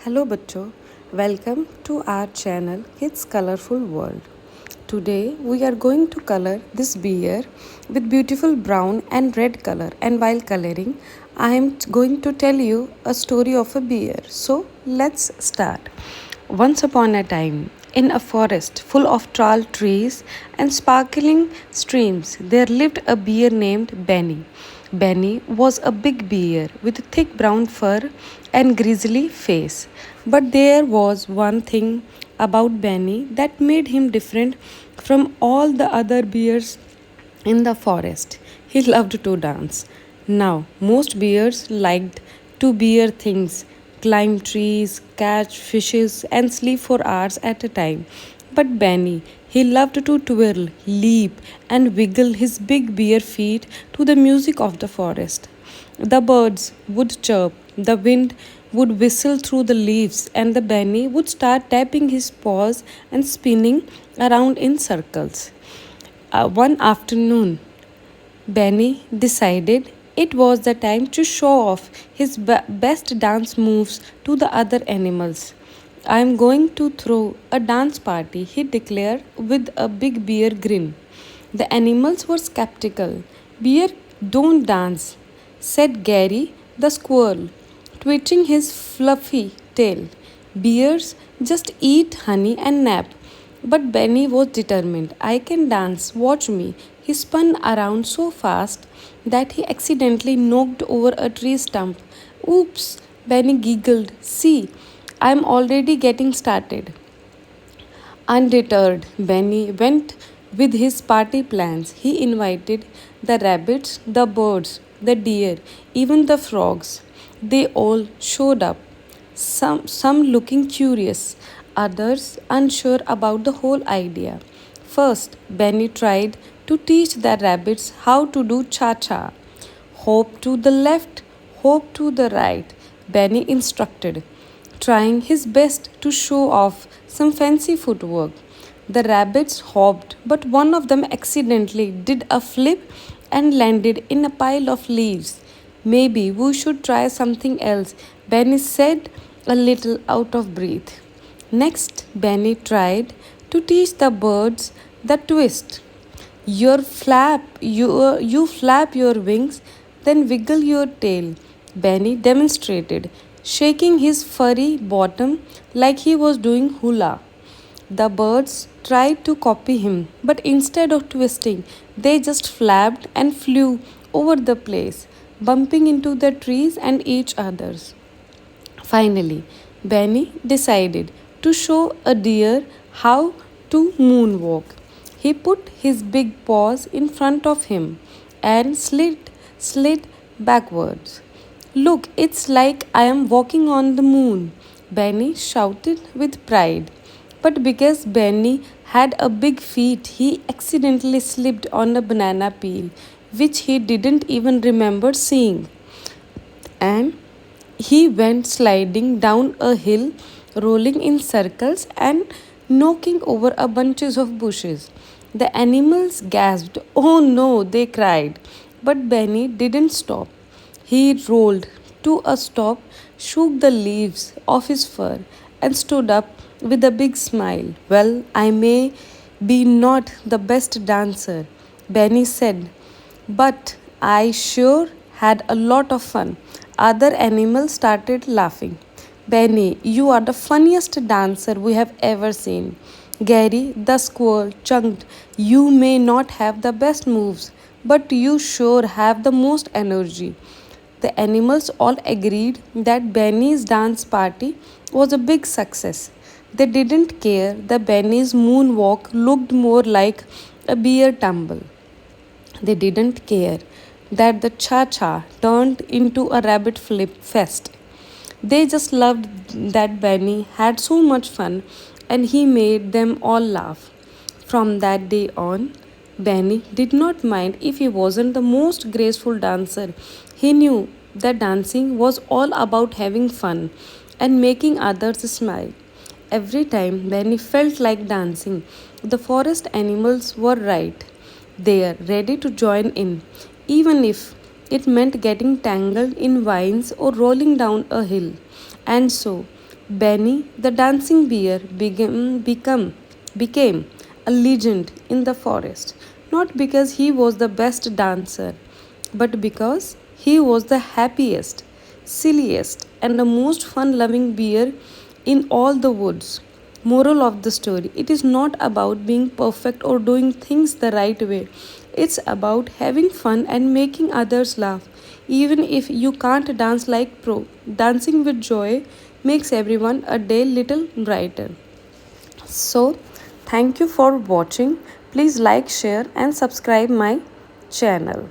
Hello bachcho, welcome to our channel Kids Colorful World. Today we are going to color this bear with beautiful brown and red color, and while coloring I am going to tell you a story of a bear. So let's start. Once upon a time, in a forest full of tall trees and sparkling streams, there lived a bear named Benny. Benny was a big bear with thick brown fur and grizzly face. But there was one thing about Benny that made him different from all the other bears in the forest. He loved to dance. Now, most bears liked to bear things, climb trees, catch fishes, and sleep for hours at a time. But Benny, he loved to twirl, leap, and wiggle his big bare feet to the music of the forest. The birds would chirp, the wind would whistle through the leaves, and the Benny would start tapping his paws and spinning around in circles. One afternoon, Benny decided it was the time to show off his best dance moves to the other animals. I am going to throw a dance party, he declared with a big bear grin. The animals were skeptical. Bear don't dance, said Gary the squirrel, twitching his fluffy tail. Bears just eat honey and nap. But Benny was determined. I can dance, watch me. He spun around so fast that he accidentally knocked over a tree stump. Oops, Benny giggled. See, I'm already getting started. Undeterred, Benny went with his party plans. He invited the rabbits, the birds, the deer, even the frogs. They all showed up, some looking curious, others unsure about the whole idea. First, Benny tried to teach the rabbits how to do cha cha. Hop to the left, hop to the right, Benny instructed, trying his best to show off some fancy footwork. The rabbits hopped, but one of them accidentally did a flip and landed in a pile of leaves. Maybe we should try something else, Benny said, a little out of breath. Next, Benny tried to teach the birds the twist. You flap your wings, then wiggle your tail. Benny demonstrated, shaking his furry bottom like he was doing hula. The birds tried to copy him, but instead of twisting, they just flapped and flew over the place, bumping into the trees and each other's. Finally, Benny decided to show a deer how to moonwalk. He put his big paws in front of him and slid backwards. Look, it's like I am walking on the moon, Benny shouted with pride. But because Benny had a big feet, he accidentally slipped on a banana peel, which he didn't even remember seeing. And he went sliding down a hill, rolling in circles and knocking over a bunches of bushes. The animals gasped. Oh no, they cried. But Benny didn't stop. He rolled to a stop, shook the leaves off his fur, and stood up with a big smile. Well, I may be not the best dancer, Benny said, but I sure had a lot of fun. Other animals started laughing. Benny, you are the funniest dancer we have ever seen. Gary, the squirrel, chunked. You may not have the best moves, but you sure have the most energy. The animals all agreed that Benny's dance party was a big success. They didn't care that Benny's moonwalk looked more like a beer tumble. They didn't care that the cha cha turned into a rabbit flip fest. They just loved that Benny had so much fun and he made them all laugh. From that day on, Benny did not mind if he wasn't the most graceful dancer. He knew that dancing was all about having fun and making others smile. Every time Benny felt like dancing, the forest animals were right there, ready to join in, even if it meant getting tangled in vines or rolling down a hill. And so, Benny, the dancing bear, became a legend in the forest, not because he was the best dancer, but because he was the happiest, silliest, and the most fun loving bear in all the woods. Moral of the story: it is not about being perfect or doing things the right way. It's about having fun and making others laugh. Even if you can't dance like pro, dancing with joy makes everyone a day little brighter. So, thank you for watching. Please like, share, and subscribe my channel.